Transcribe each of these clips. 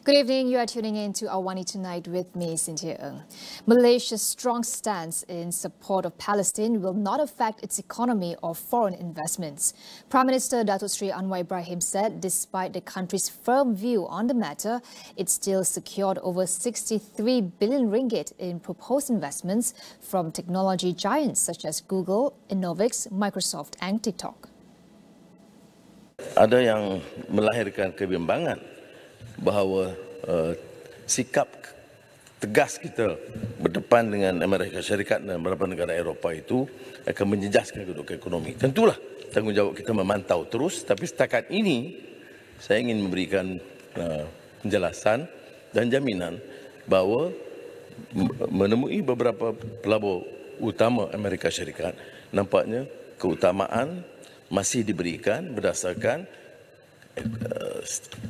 Good evening. You are tuning in to AWANI Tonight with me, Cynthia Ng. Malaysia's strong stance in support of Palestine will not affect its economy or foreign investments. Prime Minister Datuk Seri Anwar Ibrahim said despite the country's firm view on the matter, it still secured over 63 billion ringgit in proposed investments from technology giants such as Google, Innovix, Microsoft and TikTok. Ada yang melahirkan kebimbangan bahawa sikap tegas kita berdepan dengan Amerika Syarikat dan beberapa negara Eropah itu akan menjejaskan kedudukan ekonomi. Tentulah tanggungjawab kita memantau terus, tapi setakat ini saya ingin memberikan penjelasan dan jaminan bahawa menemui beberapa pelabur utama Amerika Syarikat, nampaknya keutamaan masih diberikan berdasarkan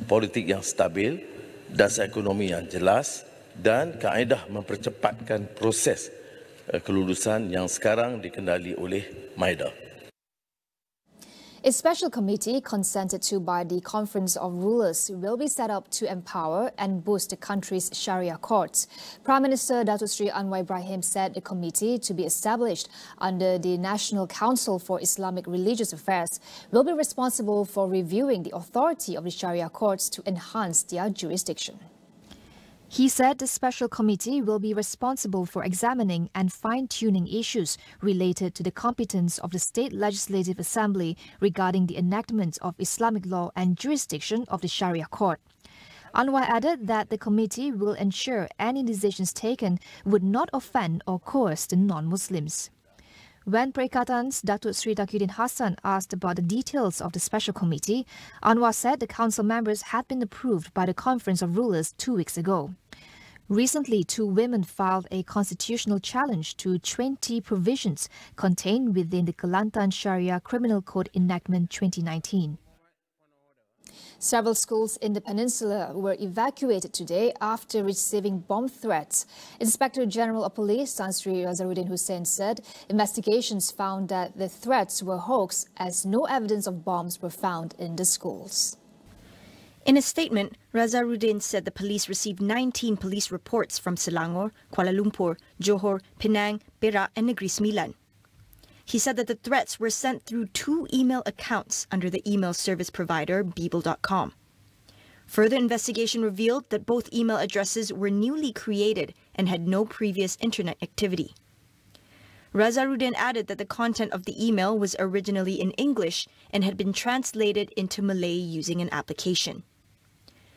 politik yang stabil, dasar ekonomi yang jelas dan kaedah mempercepatkan proses kelulusan yang sekarang dikendali oleh MIDA. A special committee consented to by the Conference of Rulers will be set up to empower and boost the country's Sharia courts. Prime Minister Datuk Seri Anwar Ibrahim said the committee to be established under the National Council for Islamic Religious Affairs will be responsible for reviewing the authority of the Sharia courts to enhance their jurisdiction. He said the special committee will be responsible for examining and fine-tuning issues related to the competence of the State Legislative Assembly regarding the enactment of Islamic law and jurisdiction of the Sharia court. Anwar added that the committee will ensure any decisions taken would not offend or coerce the non-Muslims. When Perikatan's Datuk Seri Taqiyuddin Hassan asked about the details of the special committee, Anwar said the council members had been approved by the Conference of Rulers 2 weeks ago. Recently, 2 women filed a constitutional challenge to 20 provisions contained within the Kelantan Sharia Criminal Code Enactment 2019. Several schools in the peninsula were evacuated today after receiving bomb threats. Inspector General of Police Tan Sri Razaruddin Hussein said investigations found that the threats were hoax as no evidence of bombs were found in the schools. In a statement, Razaruddin said the police received 19 police reports from Selangor, Kuala Lumpur, Johor, Penang, Perak and Negeri Sembilan. He said that the threats were sent through 2 email accounts under the email service provider Beeble.com. Further investigation revealed that both email addresses were newly created and had no previous internet activity. Razaruddin added that the content of the email was originally in English and had been translated into Malay using an application.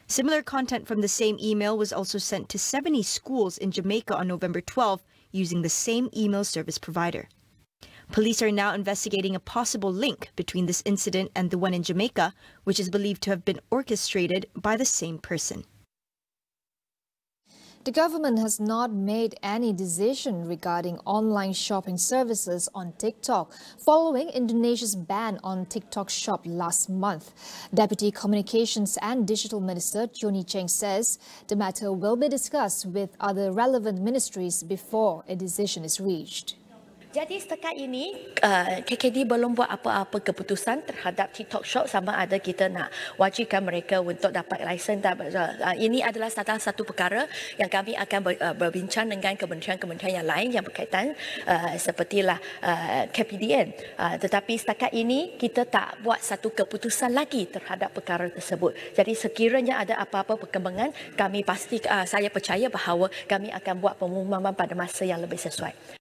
Similar content from the same email was also sent to 70 schools in Jamaica on November 12 using the same email service provider. Police are now investigating a possible link between this incident and the one in Jamaica, which is believed to have been orchestrated by the same person. The government has not made any decision regarding online shopping services on TikTok following Indonesia's ban on TikTok Shop last month. Deputy Communications and Digital Minister Johnny Cheng says the matter will be discussed with other relevant ministries before a decision is reached. Jadi setakat ini KKD belum buat apa-apa keputusan terhadap TikTok Shop sama ada kita nak wajibkan mereka untuk dapat lesen. Ini adalah salah satu perkara yang kami akan berbincang dengan kementerian-kementerian yang lain yang berkaitan sepertilah KPDN. Tetapi setakat ini kita tak buat satu keputusan lagi terhadap perkara tersebut. Jadi sekiranya ada apa-apa perkembangan, kami pasti saya percaya bahawa kami akan buat pengumuman pada masa yang lebih sesuai.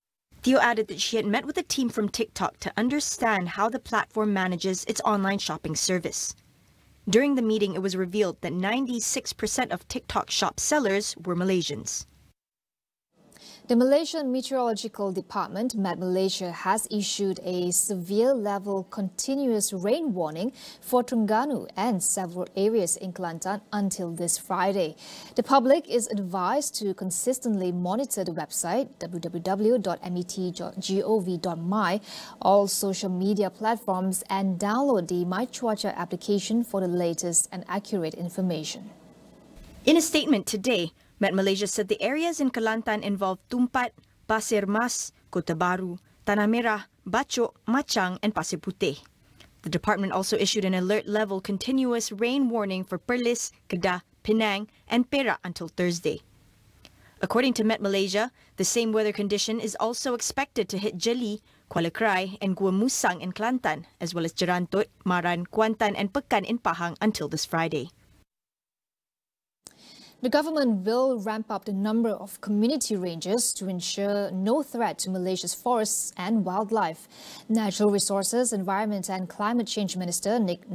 Theo added that she had met with a team from TikTok to understand how the platform manages its online shopping service. During the meeting, it was revealed that 96% of TikTok shop sellers were Malaysians. The Malaysian Meteorological Department, Met Malaysia, has issued a severe level continuous rain warning for Terengganu and several areas in Kelantan until this Friday. The public is advised to consistently monitor the website www.met.gov.my, all social media platforms and download the My Cuaca application for the latest and accurate information. In a statement today, Met Malaysia said the areas in Kelantan involved Tumpat, Pasir Mas, Kota Baru, Tanah Merah, Bachok, Machang and Pasir Putih. The department also issued an alert level continuous rain warning for Perlis, Kedah, Penang, and Perak until Thursday. According to Met Malaysia, the same weather condition is also expected to hit Jeli, Kuala Krai, and Gua Musang in Kelantan, as well as Jerantut, Maran, Kuantan, and Pekan in Pahang until this Friday. The government will ramp up the number of community rangers to ensure no threat to Malaysia's forests and wildlife. Natural Resources, Environment and Climate Change Minister Nik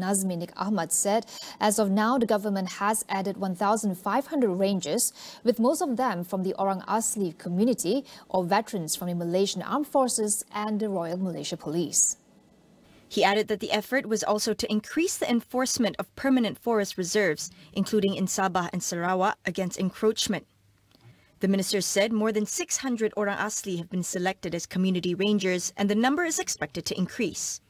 Ahmad said as of now the government has added 1,500 rangers, with most of them from the Orang Asli community or veterans from the Malaysian Armed Forces and the Royal Malaysia Police. He added that the effort was also to increase the enforcement of permanent forest reserves, including in Sabah and Sarawak, against encroachment. The minister said more than 600 Orang Asli have been selected as community rangers, and the number is expected to increase.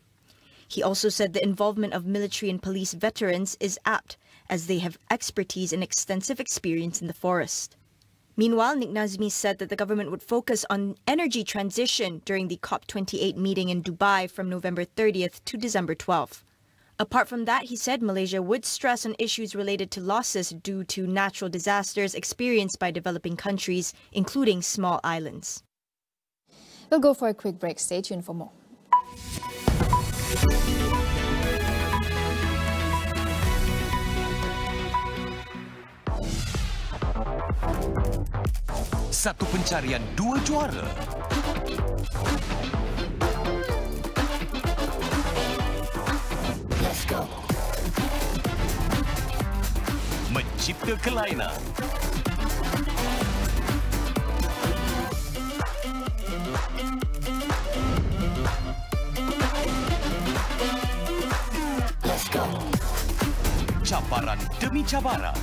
He also said the involvement of military and police veterans is apt, as they have expertise and extensive experience in the forest. Meanwhile, Nik Nazmi said that the government would focus on energy transition during the COP28 meeting in Dubai from November 30th to December 12th. Apart from that, he said Malaysia would stress on issues related to losses due to natural disasters experienced by developing countries, including small islands. We'll go for a quick break. Stay tuned for more. Satu pencarian, dua juara. Let's go. Mencipta kelainan. Let's go. Cabaran demi cabaran.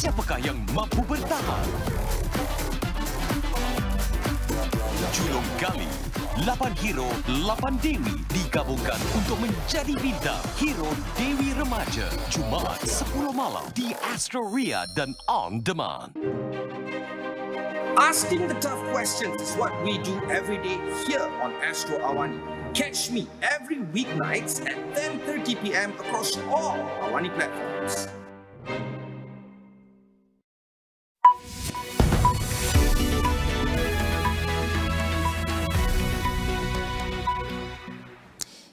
Siapakah yang mampu bertahan? Julung Gali, 8 hero, 8 dewi digabungkan untuk menjadi bintang Hero Dewi Remaja. Jumaat 10 malam di Astro dan On Demand. Asking the tough questions is what we do every day here on Astro AWANI. Catch me every weeknights at 10:30 p.m. across all AWANI platforms.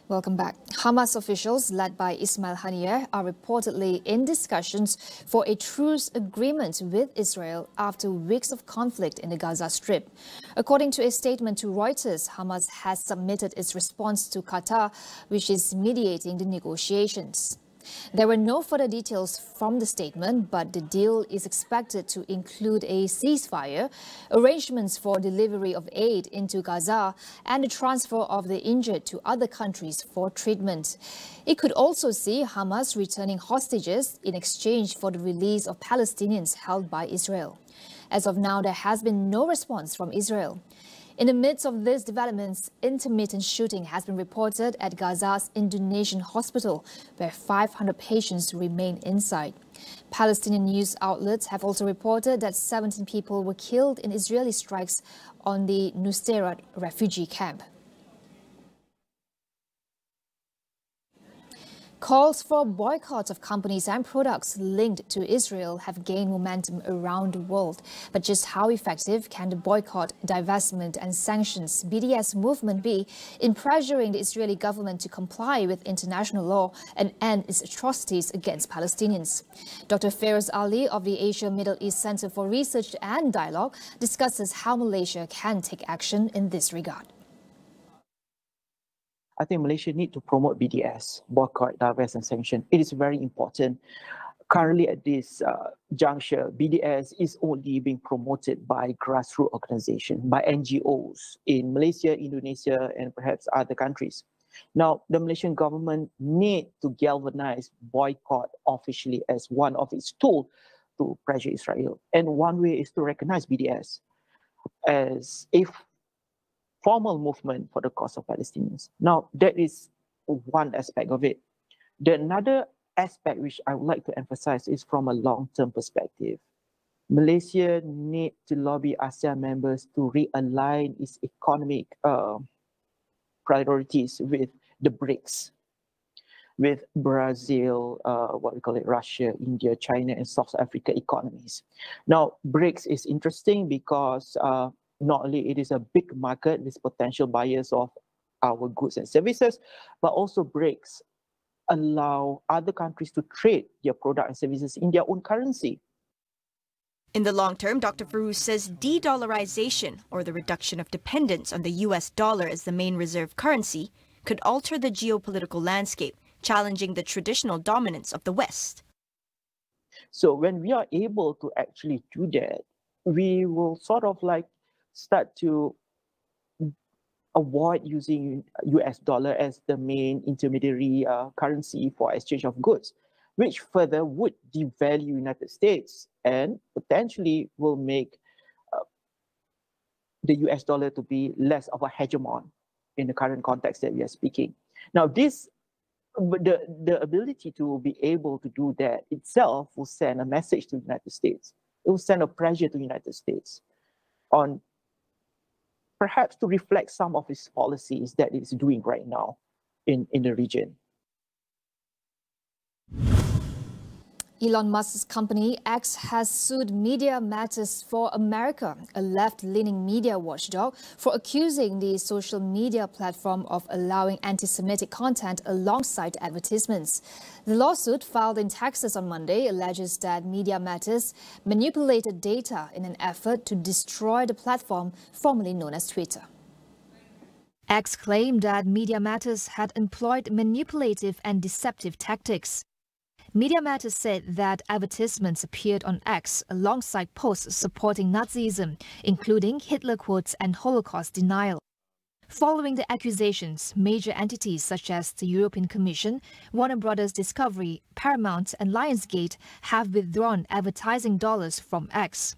Welcome back. Hamas officials, led by Ismail Haniyeh, are reportedly in discussions for a truce agreement with Israel after weeks of conflict in the Gaza Strip. According to a statement to Reuters, Hamas has submitted its response to Qatar, which is mediating the negotiations. There were no further details from the statement, but the deal is expected to include a ceasefire, arrangements for delivery of aid into Gaza, and the transfer of the injured to other countries for treatment. It could also see Hamas returning hostages in exchange for the release of Palestinians held by Israel. As of now, there has been no response from Israel. In the midst of these developments, intermittent shooting has been reported at Gaza's Indonesian hospital, where 500 patients remain inside. Palestinian news outlets have also reported that 17 people were killed in Israeli strikes on the Nuseirat refugee camp. Calls for boycotts of companies and products linked to Israel have gained momentum around the world. But just how effective can the boycott, divestment and sanctions BDS movement be in pressuring the Israeli government to comply with international law and end its atrocities against Palestinians? Dr. Feroz Ali of the Asia Middle East Center for Research and Dialogue discusses how Malaysia can take action in this regard. I think Malaysia need to promote BDS, boycott, divest and sanction. It is very important. Currently at this juncture, BDS is only being promoted by grassroots organizations, by NGOs in Malaysia, Indonesia and perhaps other countries. Now, the Malaysian government need to galvanize boycott officially as one of its tools to pressure Israel. And one way is to recognize BDS as a formal movement for the cause of Palestinians. Now, that is one aspect of it. The another aspect which I would like to emphasize is from a long-term perspective. Malaysia need to lobby ASEAN members to realign its economic priorities with the BRICS, with Brazil, Russia, India, China, and South Africa economies. Now, BRICS is interesting because not only it is a big market with potential buyers of our goods and services, but also BRICS allow other countries to trade their products and services in their own currency. In the long term, Dr. Farouz says de-dollarization, or the reduction of dependence on the US dollar as the main reserve currency, could alter the geopolitical landscape, challenging the traditional dominance of the West. So when we are able to actually do that, we will sort of like start to avoid using US dollar as the main intermediary currency for exchange of goods, which further would devalue United States and potentially will make the US dollar to be less of a hegemon in the current context that we are speaking. Now, the ability to be able to do that itself will send a message to the United States. It will send a pressure to the United States on perhaps to reflect some of its policies that it's doing right now in the region. Elon Musk's company X has sued Media Matters for America, a left-leaning media watchdog, for accusing the social media platform of allowing anti-Semitic content alongside advertisements. The lawsuit, filed in Texas on Monday, alleges that Media Matters manipulated data in an effort to destroy the platform formerly known as Twitter. X claimed that Media Matters had employed manipulative and deceptive tactics. Media Matters said that advertisements appeared on X alongside posts supporting Nazism, including Hitler quotes and Holocaust denial. Following the accusations, major entities such as the European Commission, Warner Brothers Discovery, Paramount and Lionsgate have withdrawn advertising dollars from X.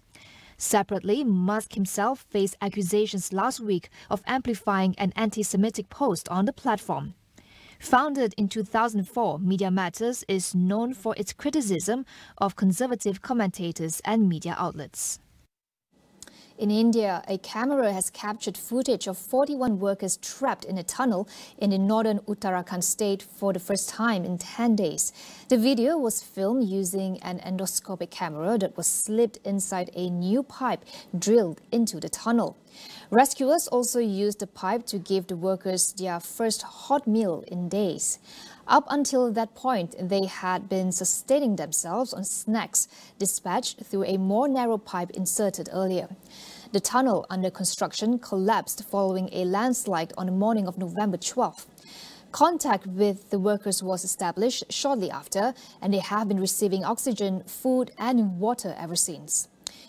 Separately, Musk himself faced accusations last week of amplifying an anti-Semitic post on the platform. Founded in 2004, Media Matters is known for its criticism of conservative commentators and media outlets. In India, a camera has captured footage of 41 workers trapped in a tunnel in the northern Uttarakhand state for the first time in 10 days. The video was filmed using an endoscopic camera that was slipped inside a new pipe drilled into the tunnel. Rescuers also used the pipe to give the workers their first hot meal in days. Up until that point, they had been sustaining themselves on snacks dispatched through a more narrow pipe inserted earlier. The tunnel under construction collapsed following a landslide on the morning of November 12th. Contact with the workers was established shortly after, and they have been receiving oxygen, food and water ever since.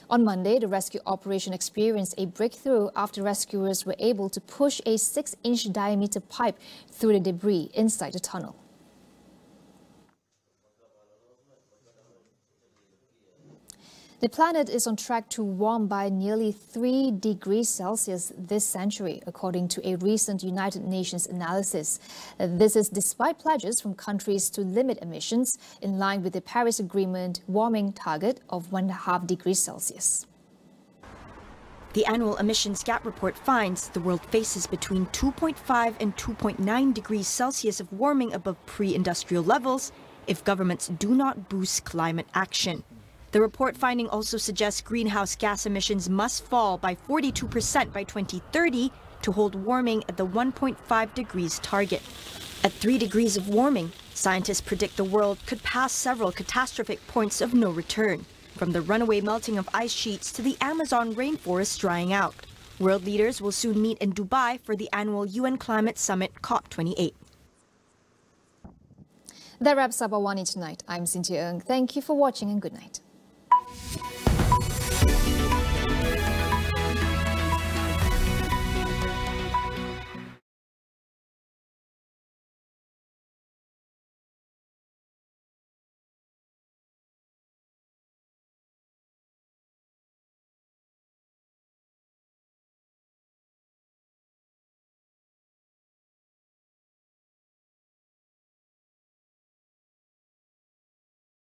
On Monday, the rescue operation experienced a breakthrough after rescuers were able to push a 6-inch diameter pipe through the debris inside the tunnel. The planet is on track to warm by nearly 3 degrees Celsius this century, according to a recent United Nations analysis. This is despite pledges from countries to limit emissions in line with the Paris Agreement warming target of 1.5 degrees Celsius. The annual emissions gap report finds the world faces between 2.5 and 2.9 degrees Celsius of warming above pre-industrial levels if governments do not boost climate action. The report finding also suggests greenhouse gas emissions must fall by 42% by 2030 to hold warming at the 1.5 degrees target. At 3 degrees of warming, scientists predict the world could pass several catastrophic points of no return, from the runaway melting of ice sheets to the Amazon rainforest drying out. World leaders will soon meet in Dubai for the annual UN Climate Summit COP28. That wraps up AWANI Tonight. I'm Cynthia Ng. Thank you for watching and good night.